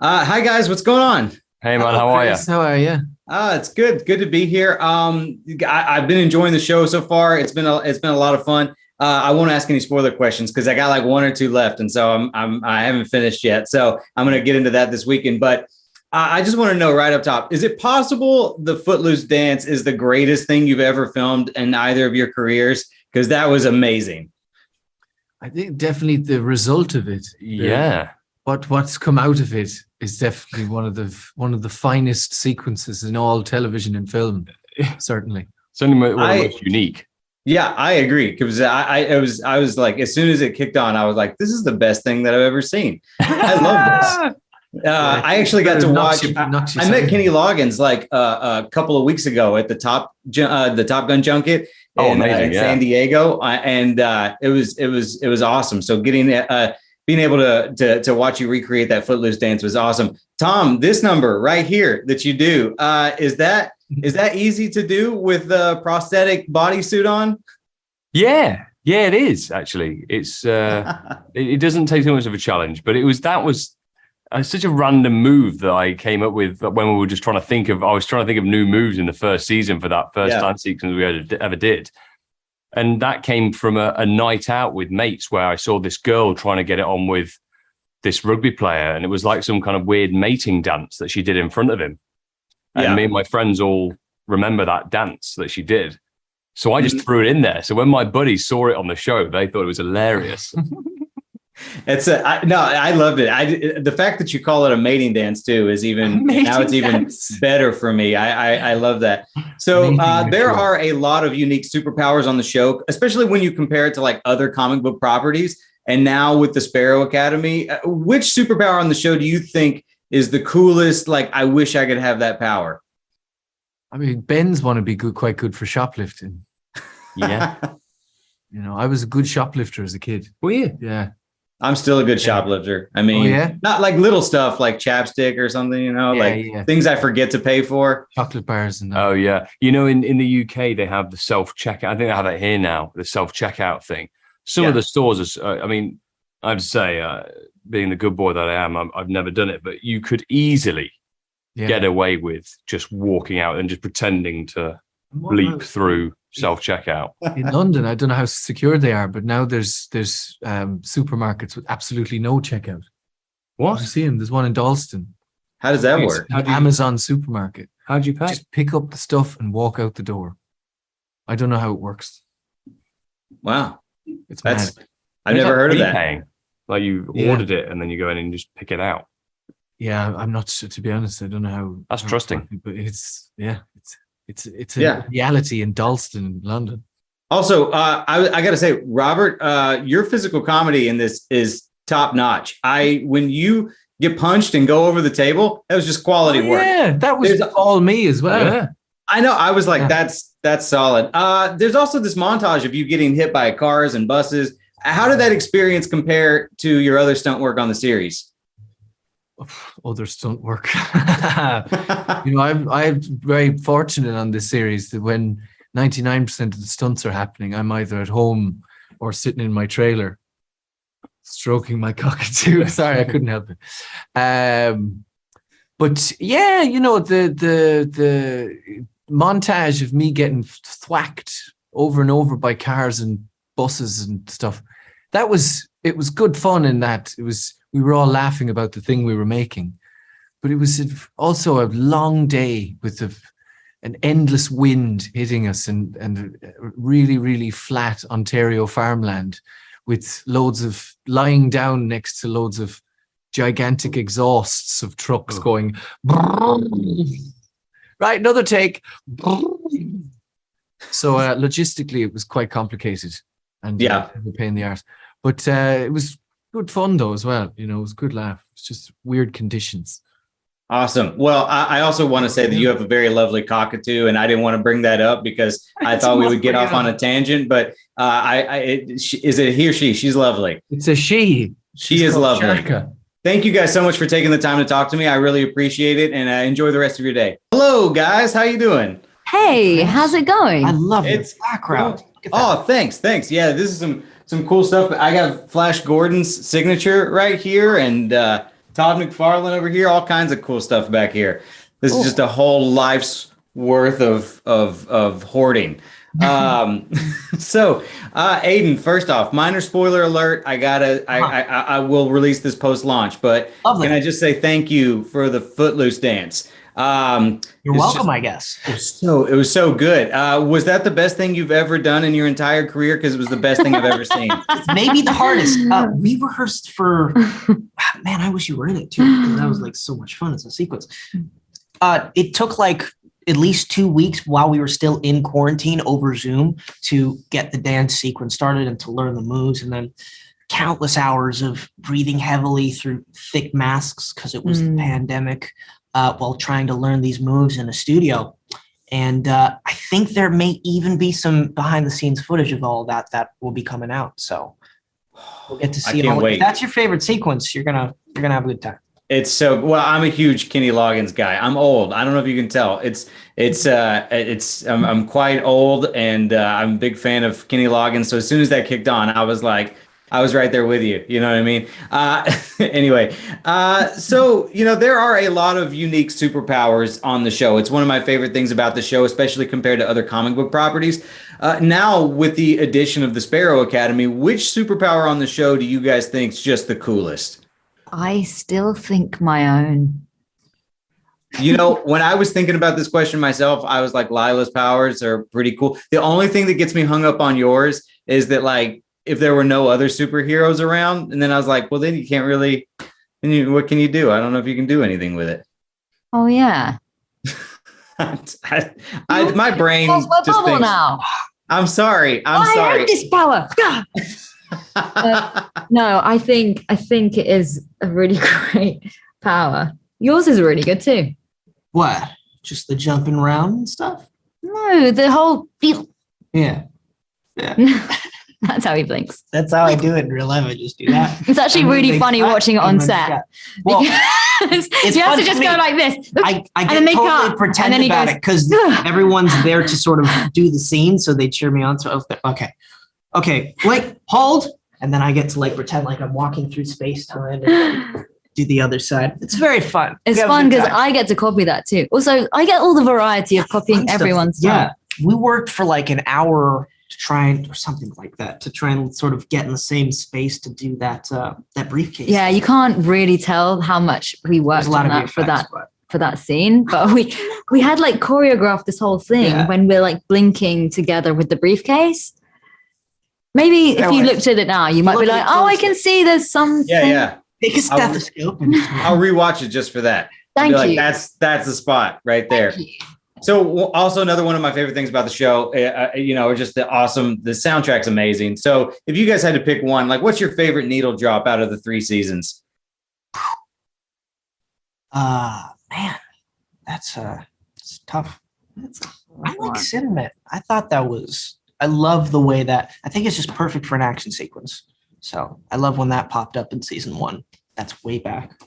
Hi guys, what's going on? Hey man, how are you? How are you? It's good to be here. I've been enjoying the show so far. It's been a lot of fun. I won't ask any spoiler questions because I got like one or two left, and so I haven't finished yet. So I'm gonna get into that this weekend. But I just want to know right up top: is it possible the Footloose dance is the greatest thing you've ever filmed in either of your careers? Because that was amazing. I think definitely the result of it. Yeah. What's come out of it is definitely one of the finest sequences in all television and film. Certainly. Certainly one of the most unique. Yeah, I agree. Because I was like, as soon as it kicked on, I was like, this is the best thing that I've ever seen. I love this. I actually got to watch. I met Kenny Loggins like a couple of weeks ago at the Top Gun junket in San Diego, and it was awesome. So being able to watch you recreate that Footloose dance was awesome. Tom, this number right here that you do, is that easy to do with the prosthetic bodysuit on? Yeah, it is actually. It's it doesn't take too much of a challenge, but that was such a random move that I came up with when we were just trying to think of. I was trying to think of new moves in the first season for that first dance sequence we ever did. And that came from a night out with mates where I saw this girl trying to get it on with this rugby player. And it was like some kind of weird mating dance that she did in front of him. And me and my friends all remember that dance that she did. So I just threw it in there. So when my buddies saw it on the show, they thought it was hilarious. I loved it. The fact that you call it a mating dance too is even better for me. I love that. So there are a lot of unique superpowers on the show, especially when you compare it to like other comic book properties. And now with the Sparrow Academy, which superpower on the show do you think is the coolest? Like, I wish I could have that power. I mean, Ben's want to be quite good for shoplifting. Yeah. I was a good shoplifter as a kid. Were you? Yeah. I'm still a good shoplifter. I mean, not like little stuff like chapstick or something, things I forget to pay for. Chocolate bars and that. Oh, yeah. In the UK, they have the self-checkout. I think they have it here now, the self-checkout thing. Some of the stores are, I have to say, being the good boy that I am, I've never done it, but you could easily get away with just walking out and just pretending to bleep through self-checkout. In London, I don't know how secure they are, but now there's supermarkets with absolutely no checkout. What? I see them. There's one in Dalston. How does that work? Amazon supermarket. How do you pay? Just pick up the stuff and walk out the door. I don't know how it works. Wow. Mad. I've never heard of that. Paying? Like you ordered it and then you go in and just pick it out. Yeah, I'm not sure, to be honest. I don't know how. That's trusting. But it's a reality in Dalston, London. Also, I got to say, Robert, your physical comedy in this is top notch. When you get punched and go over the table, that was just quality work. Yeah, that was all me as well. Yeah. I know. I was like, that's solid. There's also this montage of you getting hit by cars and buses. How did that experience compare to your other stunt work on the series? Other stunt work. I'm very fortunate on this series that when 99% of the stunts are happening, I'm either at home or sitting in my trailer stroking my cockatoo. Sorry, I couldn't help it. But yeah, the montage of me getting thwacked over and over by cars and buses and stuff, it was good fun in that we were all laughing about the thing we were making, but it was also a long day with an endless wind hitting us and really, really flat Ontario farmland with loads of lying down next to loads of gigantic exhausts of trucks going, right, another take. So logistically, it was quite complicated and a pain in the arse, but it was good fun though as well. It was a good laugh. It's just weird conditions. Awesome. Well, I also want to say that you have a very lovely cockatoo, and I didn't want to bring that up because I thought we would get off on a tangent. But is it he or she? She's lovely. It's a she. She is lovely. Sharka. Thank you guys so much for taking the time to talk to me. I really appreciate it, and enjoy the rest of your day. Hello, guys. How you doing? Hey, how's it going? I love its background. Oh, thanks. Yeah, this is some cool stuff. I got Flash Gordon's signature right here, and Todd McFarlane over here, all kinds of cool stuff back here. This is just a whole life's worth of hoarding. So Aidan, first off, minor spoiler alert. I will release this post launch, but Can I just say thank you for the Footloose dance? You're welcome, I guess. It was so good. Was that the best thing you've ever done in your entire career? Because it was the best thing I've ever seen. It's maybe the hardest. We rehearsed for, man, I wish you were in it too, because that was like so much fun as a sequence. It took like at least 2 weeks while we were still in quarantine over Zoom to get the dance sequence started and to learn the moves, and then countless hours of breathing heavily through thick masks because it was the pandemic while trying to learn these moves in a studio. And I think there may even be some behind the scenes footage of all that will be coming out. So we'll get to see it all. If that's your favorite sequence, you're gonna have a good time. It's so well. I'm a huge Kenny Loggins guy. I'm old. I don't know if you can tell. I'm quite old, and I'm a big fan of Kenny Loggins. So as soon as that kicked on, I was right there with you. You know what I mean? Anyway, so there are a lot of unique superpowers on the show. It's one of my favorite things about the show, especially compared to other comic book properties. Now, with the addition of the Sparrow Academy, which superpower on the show do you guys think is just the coolest? I still think my own. When I was thinking about this question myself, I was like, Lila's powers are pretty cool. The only thing that gets me hung up on yours is that, like, if there were no other superheroes around, and then I was like, well, then you can't really, what can you do? I don't know if you can do anything with it. Oh, yeah. My brain just thinks, now. I'm sorry. I have this power. No, I think it is a really great power. Yours is really good too. What? Just the jumping around and stuff? No, the whole feel. Yeah. That's how he blinks. That's how I do it in real life. I just do that. It's actually really funny watching it on set. Well, you have to just go like this. I get totally pretend about it because everyone's there to sort of do the scene, so they cheer me on. So okay, like hold, and then I get to like pretend like I'm walking through space time and do the other side. It's very fun. It's fun because I get to copy that too. Also, I get all the variety of copying everyone's stuff. Yeah, we worked for like an hour to try and, or something like that, to try and sort of get in the same space to do that briefcase. Yeah, you can't really tell how much we worked on that for that scene, but we had like choreographed this whole thing when we're like blinking together with the briefcase. Maybe if you looked at it now, you might be like, oh, I can see there's some. Yeah. Take a stethoscope. I'll rewatch it just for that. Thank you. Like, that's the spot right there. So also another one of my favorite things about the show, just the soundtrack's amazing. So if you guys had to pick one, like what's your favorite needle drop out of the 3 seasons? Man, that's tough. I like Cinnamon. I thought I love the way that, I think it's just perfect for an action sequence. So I love when that popped up in season 1. That's way back.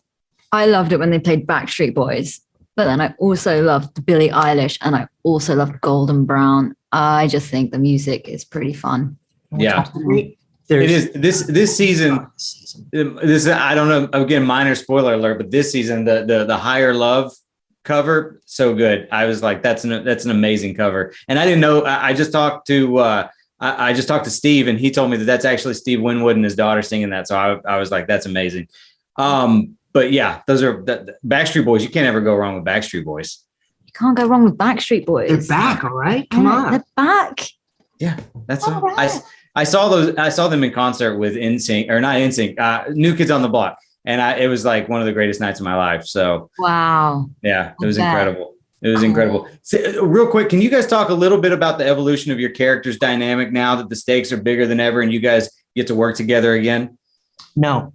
I loved it when they played Backstreet Boys, but then I also loved Billie Eilish and I also loved Golden Brown. I just think the music is pretty fun. Yeah. It is this season. This, I don't know, again, minor spoiler alert, but this season, the Higher Love cover, so good. I was like, that's an amazing cover. And I didn't know, I just talked to Steve, and he told me that that's actually Steve Winwood and his daughter singing that. So I was like, that's amazing. But yeah, those are the Backstreet Boys. You can't ever go wrong with Backstreet Boys. You can't go wrong with Backstreet Boys. They're back, all right? Come on. They're back. Yeah, that's all right. I saw them in concert with NSYNC, or not NSYNC, New Kids on the Block. And it was like one of the greatest nights of my life. So wow. Yeah, it was incredible. It was incredible. So, real quick, can you guys talk a little bit about the evolution of your characters' dynamic now that the stakes are bigger than ever and you guys get to work together again? No.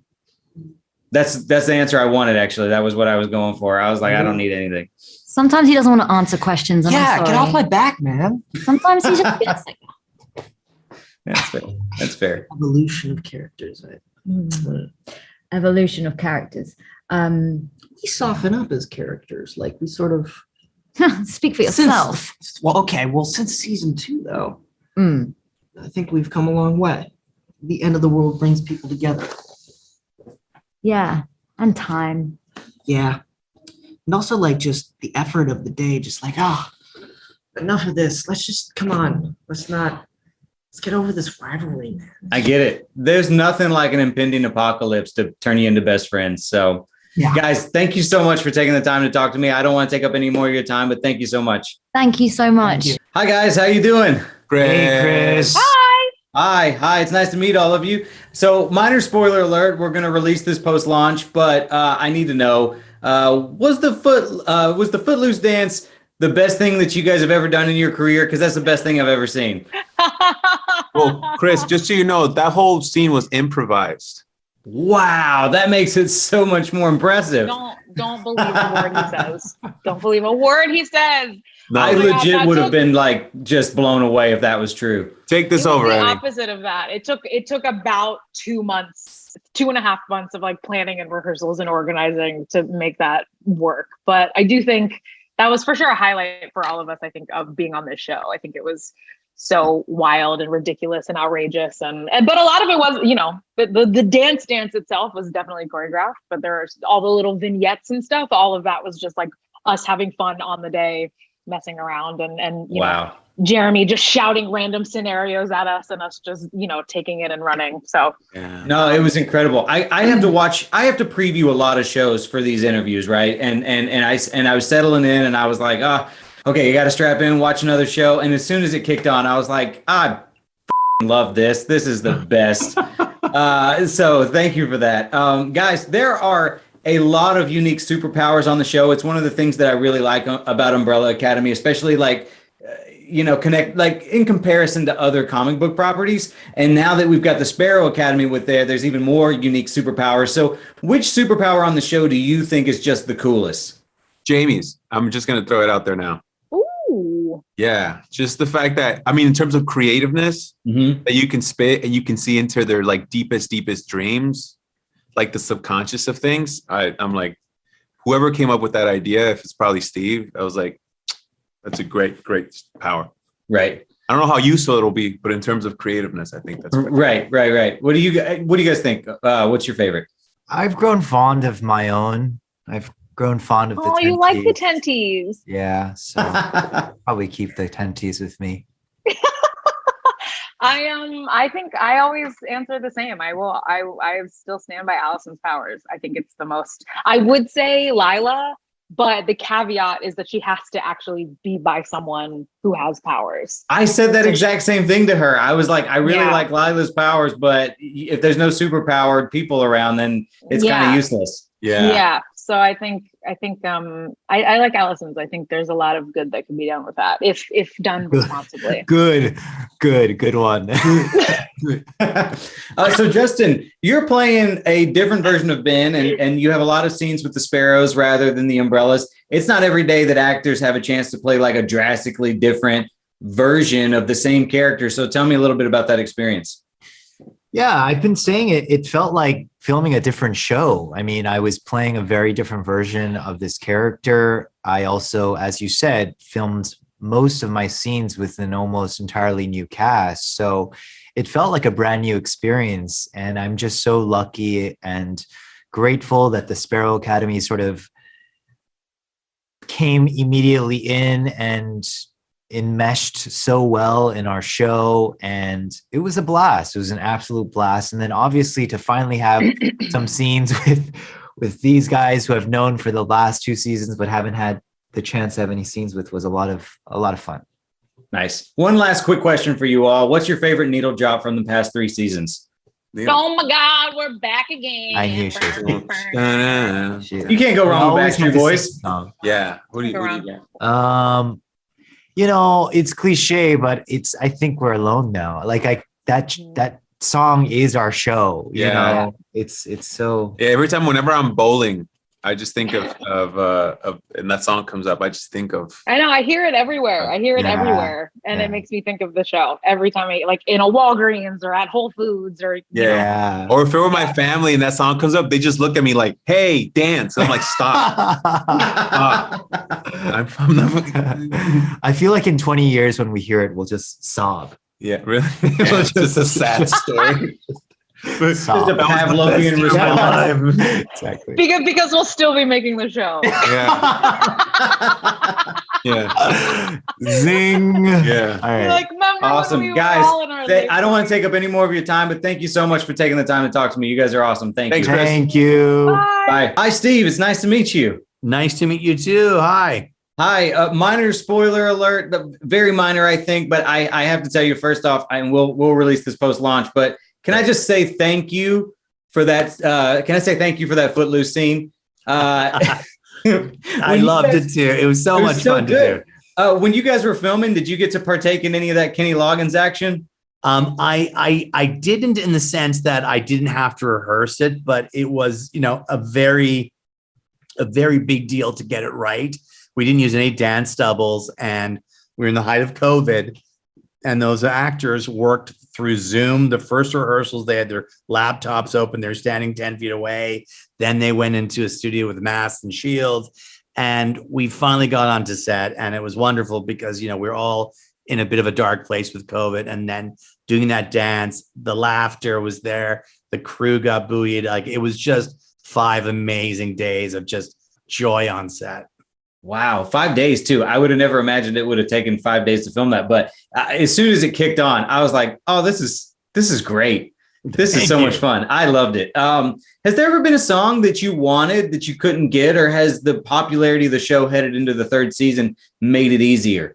That's the answer I wanted, actually. That was what I was going for. I was like, I don't need anything. Sometimes he doesn't want to answer questions. Yeah, get off my back, man. Sometimes he just gets like That's fair. Evolution of characters. Evolution of characters. We soften up as characters. Like we sort of speak for yourself. Since season 2, though, I think we've come a long way. The end of the world brings people together. Yeah. And time. Yeah. And also like just the effort of the day, just like, enough of this. Let's just, come on. Let's get over this rivalry, man. I get it. There's nothing like an impending apocalypse to turn you into best friends. So guys, thank you so much for taking the time to talk to me. I don't want to take up any more of your time, but thank you so much. Thank you so much. Hi guys, how you doing? Great. Hey, Chris. Hi. It's nice to meet all of you. So, minor spoiler alert: we're going to release this post-launch, but I need to know: was the Footloose dance the best thing that you guys have ever done in your career? Because that's the best thing I've ever seen. Well, Chris, just so you know, that whole scene was improvised. Wow, that makes it so much more impressive. Don't believe a word he says. Don't believe a word he says. No. I legit would have been like just blown away if that was true. Take this over, The Eddie. opposite of that. It took about 2 months, 2.5 months of like planning and rehearsals and organizing to make that work. But I do think that was for sure a highlight for all of us, I think, of being on this show. I think it was so wild and ridiculous and outrageous. But a lot of it was, the dance itself was definitely choreographed, but there's all the little vignettes and stuff. All of that was just like us having fun on the day, messing around and Wow. Jeremy just shouting random scenarios at us and us just, taking it and running. So No, it was incredible. I have to preview a lot of shows for these interviews, right? And I was settling in and I was like, okay, you got to strap in, watch another show. And as soon as it kicked on, I was like, I love this. This is the best. So thank you for that. Guys, there are a lot of unique superpowers on the show. It's one of the things that I really like about Umbrella Academy, especially connect like in comparison to other comic book properties. And now that we've got the Sparrow Academy there's even more unique superpowers. So which superpower on the show do you think is just the coolest? Jamie's. I'm just going to throw it out there now. ooh. Yeah. Just the fact that, in terms of creativeness, that you can spit and you can see into their like deepest dreams, like the subconscious of things. I'm like, whoever came up with that idea, if it's probably Steve, I was like, that's a great power. Right. I don't know how useful it'll be, but in terms of creativeness, I think that's right. What do you guys think? What's your favorite? I've grown fond of my own. I've grown fond of the Oh, you like the tenties. Yeah, so probably keep the tenties with me. I think I always answer the same. I still stand by Allison's powers. I think it's the most. I would say Lila, but the caveat is that she has to actually be by someone who has powers. I said that exact same thing to her. I was like, I really like Lila's powers, but if there's no superpowered people around, then it's kind of useless. Yeah. So I think I like Allison's. I think there's a lot of good that can be done with that if done responsibly. Good one. So Justin, you're playing a different version of Ben, and you have a lot of scenes with the Sparrows rather than the Umbrellas. It's not every day that actors have a chance to play like a drastically different version of the same character. So tell me a little bit about that experience. Yeah, I've been saying it. It felt like filming a different show. I was playing a very different version of this character. I also, as you said, filmed most of my scenes with an almost entirely new cast. So it felt like a brand new experience. And I'm just so lucky and grateful that the Sparrow Academy sort of came immediately in and enmeshed so well in our show, and it was a blast. It was an absolute blast. And then obviously to finally have some scenes with these guys who I've known for the last 2 seasons but haven't had the chance to have any scenes with was a lot of fun. Nice. One last quick question for you all. What's your favorite needle drop from the past 3 seasons? Oh my God, we're back again. I knew she was. You can't go wrong with Backstreet Boys. Yeah. What do you got? It's cliche, but I think we're alone now. That song is our show. You know, it's so. Yeah. Whenever I'm bowling, I just think of and that song comes up. I just think of. I know. I hear it everywhere. And it makes me think of the show every time I like in a Walgreens or at Whole Foods or Or if it were my family and that song comes up, they just look at me like, "Hey, dance!" I'm like, "Stop." I'm not. I feel like in 20 years when we hear it, we'll just sob. Yeah, really. It's just a sad story. Just a Pavlovian response. Exactly. Because we'll still be making the show. Yeah. Zing. Yeah. All right. Like, remember Awesome, when we guys. were all in our I don't want to take up any more of your time, but thank you so much for taking the time to talk to me. You guys are awesome. Thanks, Chris. Thank you. Bye. Bye. Hi, Steve. It's nice to meet you. Nice to meet you too. Hi. Hi. Minor spoiler alert. Very minor, I think, but I have to tell you first off, and we'll release this post launch. But can I just say thank you for that? Can I say thank you for that Footloose scene? I loved it too. It was so much fun to do. When you guys were filming, did you get to partake in any of that Kenny Loggins action? I didn't, in the sense that I didn't have to rehearse it, but it was, a very big deal to get it right. We didn't use any dance doubles, and we were in the height of COVID, and those actors worked through Zoom. The first rehearsals, they had their laptops open. They're standing 10 feet away. Then they went into a studio with masks and shields. And we finally got onto set, and it was wonderful because, we're all in a bit of a dark place with COVID. And then doing that dance, the laughter was there. The crew got buoyed. Like, it was just 5 amazing days of just joy on set. Wow, 5 days too. I would have never imagined it would have taken 5 days to film that. But as soon as it kicked on, I was like, "Oh, this is great. This is so much fun. I loved it." Has there ever been a song that you wanted that you couldn't get, or has the popularity of the show headed into the 3rd season made it easier?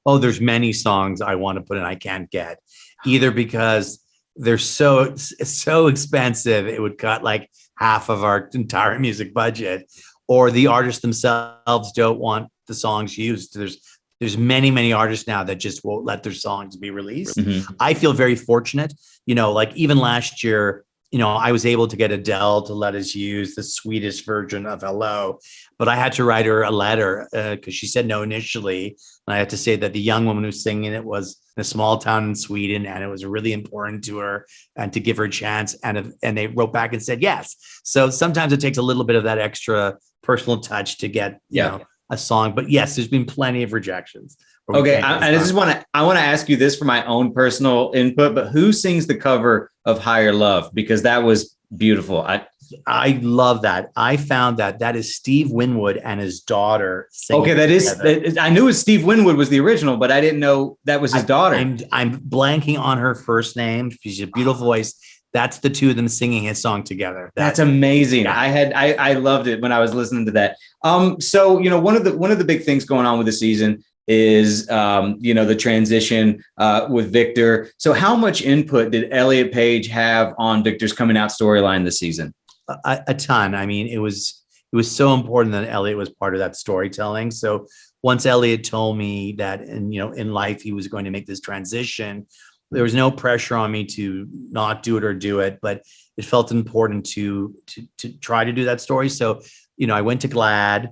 Oh, there's many songs I want to put in I can't get, either because they're so expensive it would cut like half of our entire music budget, or the artists themselves don't want the songs used. There's many artists now that just won't let their songs be released. Mm-hmm. I feel very fortunate, like even last year, I was able to get Adele to let us use the Swedish version of Hello, but I had to write her a letter because she said no initially. And I had to say that the young woman who's singing it was in a small town in Sweden, and it was really important to her, and to give her a chance. And they wrote back and said yes. So sometimes it takes a little bit of that extra personal touch to get, a song. But yes, there's been plenty of rejections. Okay, I want to ask you this for my own personal input, but who sings the cover of Higher Love? Because that was beautiful. I love that. I found that is Steve Winwood and his daughter singing. Okay, I knew it was Steve Winwood was the original, but I didn't know that was his daughter. I'm blanking on her first name. She's a beautiful voice. That's the two of them singing his song together. That's amazing. Yeah. I loved it when I was listening to that. So one of the big things going on with the season is the transition with Victor. So how much input did Elliot Page have on Victor's coming out storyline this season? A ton. I mean, it was so important that Elliot was part of that storytelling. So once Elliot told me that in life he was going to make this transition, there was no pressure on me to not do it or do it, but it felt important to try to do that story. So, I went to GLAAD.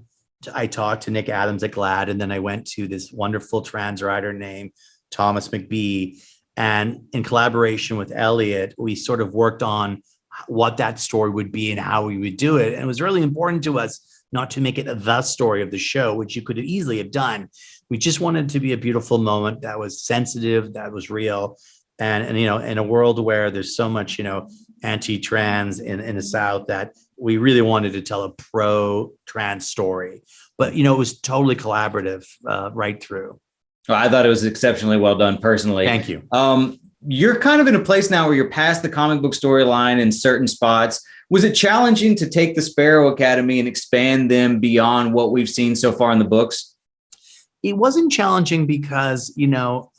I talked to Nick Adams at GLAAD, and then I went to this wonderful trans writer named Thomas McBee. And in collaboration with Elliot, we sort of worked on what that story would be and how we would do it. And it was really important to us not to make it the story of the show, which you could easily have done. We just wanted it to be a beautiful moment that was sensitive, that was real. And in a world where there's so much, anti-trans in the South, that we really wanted to tell a pro-trans story. But, it was totally collaborative right through. Well, I thought it was exceptionally well done personally. Thank you. You're kind of in a place now where you're past the comic book storyline in certain spots. Was it challenging to take the Sparrow Academy and expand them beyond what we've seen so far in the books? It wasn't challenging because,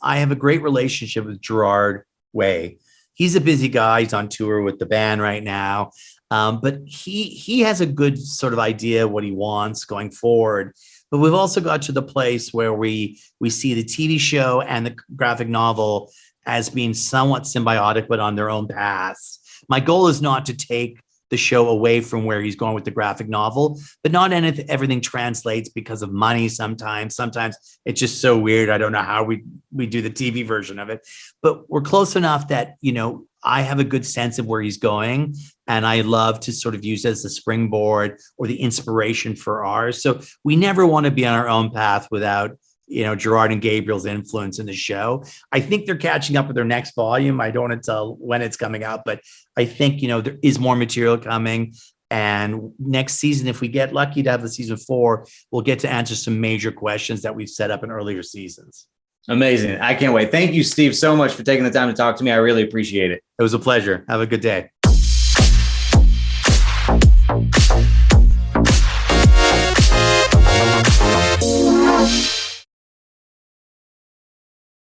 I have a great relationship with Gerard Way. He's a busy guy. He's on tour with the band right now. But he has a good sort of idea what he wants going forward. But we've also got to the place where we see the TV show and the graphic novel as being somewhat symbiotic, but on their own paths. My goal is not to take the show away from where he's going with the graphic novel, but not everything translates because of money. Sometimes it's just so weird. I don't know how we do the TV version of it, but we're close enough that, I have a good sense of where he's going, and I love to sort of use it as the springboard or the inspiration for ours. So we never want to be on our own path without Gerard and Gabriel's influence in the show. I think they're catching up with their next volume. I don't want to tell when it's coming out, but I think, there is more material coming. And next season, if we get lucky to have the season 4, we'll get to answer some major questions that we've set up in earlier seasons. Amazing. I can't wait. Thank you, Steve, so much for taking the time to talk to me. I really appreciate it. It was a pleasure. Have a good day.